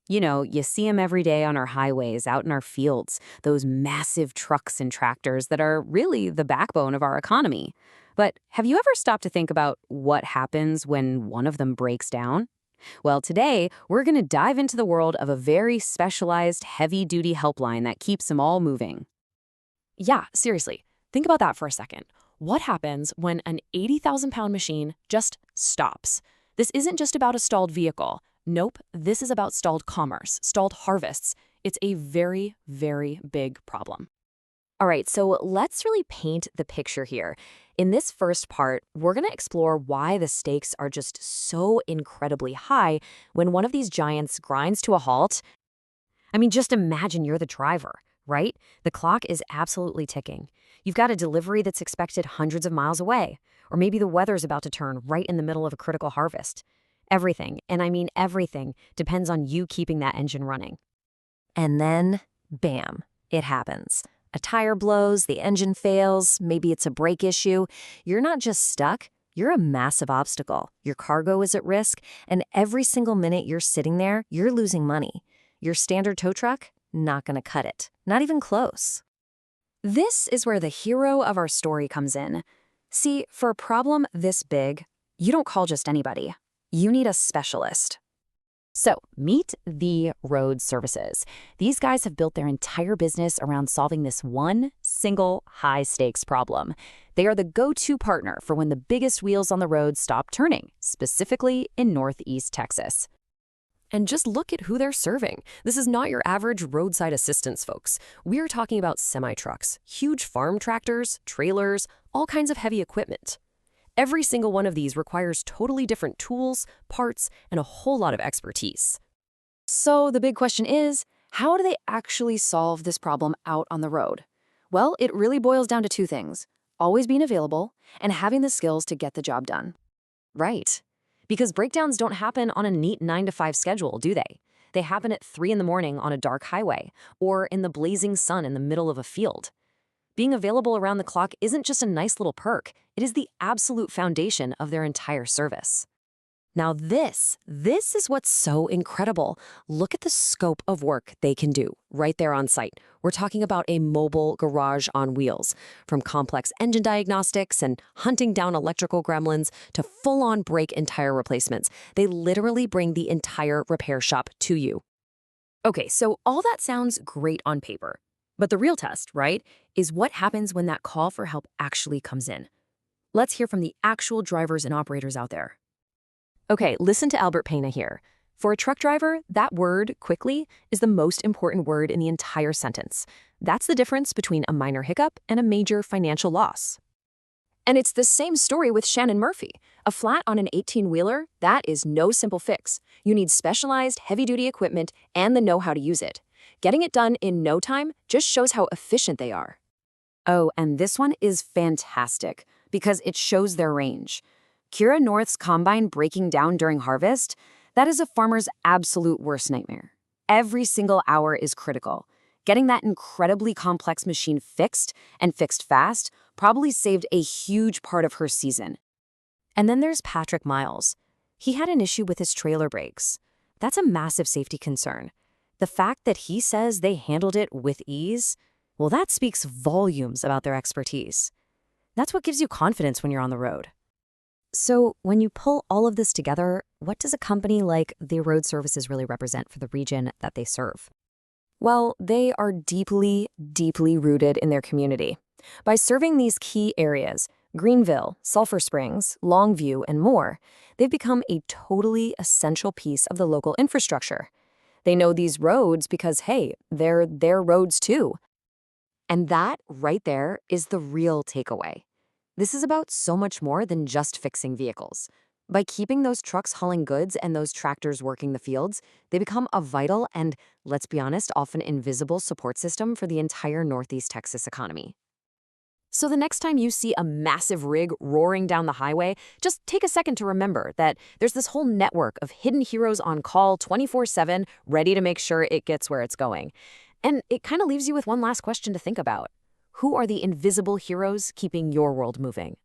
You see them every day on our highways, out in our fields, those massive trucks and tractors that are really the backbone of our economy. But have you ever stopped to think about what happens when one of them breaks down? Well, today, we're going to dive into the world of a very specialized heavy-duty helpline that keeps them all moving. Yeah, seriously. Think about that for a second. What happens when an 80,000-pound machine just stops? This isn't just about a stalled vehicle. Nope, this is about stalled commerce, stalled harvests. It's a very, very big problem. All right, so let's really paint the picture here. In this first part, we're going to explore why the stakes are just so incredibly high when one of these giants grinds to a halt. I mean, just imagine you're the driver, right? The clock is absolutely ticking. You've got a delivery that's expected hundreds of miles away, or maybe the weather's about to turn right in the middle of a critical harvest. Everything, and I mean everything, depends on you keeping that engine running. And then, bam, it happens. A tire blows, the engine fails, maybe it's a brake issue. You're not just stuck, you're a massive obstacle. Your cargo is at risk, and every single minute you're sitting there, you're losing money. Your standard tow truck? Not gonna cut it. Not even close. This is where the hero of our story comes in. See, for a problem this big, you don't call just anybody. You need a specialist. So, meet the Road Services. These guys have built their entire business around solving this one single high-stakes problem. They are the go-to partner for when the biggest wheels on the road stop turning, specifically in Northeast Texas. And just look at who they're serving. This is not your average roadside assistance folks. We're talking about semi-trucks, huge farm tractors, trailers, all kinds of heavy equipment. Every single one of these requires totally different tools, parts, and a whole lot of expertise. So the big question is, how do they actually solve this problem out on the road? Well, it really boils down to two things: always being available and having the skills to get the job done. Right. Because breakdowns don't happen on a neat 9-to-5 schedule, do they? They happen at 3 in the morning on a dark highway or in the blazing sun in the middle of a field. Being available around the clock isn't just a nice little perk, it is the absolute foundation of their entire service. Now this is what's so incredible. Look at the scope of work they can do right there on site. We're talking about a mobile garage on wheels, from complex engine diagnostics and hunting down electrical gremlins to full-on brake and tire replacements. They literally bring the entire repair shop to you. Okay, so all that sounds great on paper. But the real test, right, is what happens when that call for help actually comes in. Let's hear from the actual drivers and operators out there. Okay, listen to Albert Pena here. For a truck driver, that word, quickly, is the most important word in the entire sentence. That's the difference between a minor hiccup and a major financial loss. And it's the same story with Shannon Murphy. A flat on an 18-wheeler, that is no simple fix. You need specialized, heavy-duty equipment and the know-how to use it. Getting it done in no time just shows how efficient they are. Oh, and this one is fantastic because it shows their range. Kira North's combine breaking down during harvest, that is a farmer's absolute worst nightmare. Every single hour is critical. Getting that incredibly complex machine fixed, and fixed fast, probably saved a huge part of her season. And then there's Patrick Miles. He had an issue with his trailer brakes. That's a massive safety concern. The fact that he says they handled it with ease, well, that speaks volumes about their expertise. That's what gives you confidence when you're on the road. So when you pull all of this together, what does a company like the Road Services really represent for the region that they serve? Well, they are deeply, deeply rooted in their community. By serving these key areas, Greenville, Sulphur Springs, Longview, and more, they've become a totally essential piece of the local infrastructure. They know these roads because, hey, they're their roads too. And that right there is the real takeaway. This is about so much more than just fixing vehicles. By keeping those trucks hauling goods and those tractors working the fields, they become a vital and, let's be honest, often invisible support system for the entire Northeast Texas economy. So the next time you see a massive rig roaring down the highway, just take a second to remember that there's this whole network of hidden heroes on call 24/7, ready to make sure it gets where it's going. And it kind of leaves you with one last question to think about. Who are the invisible heroes keeping your world moving?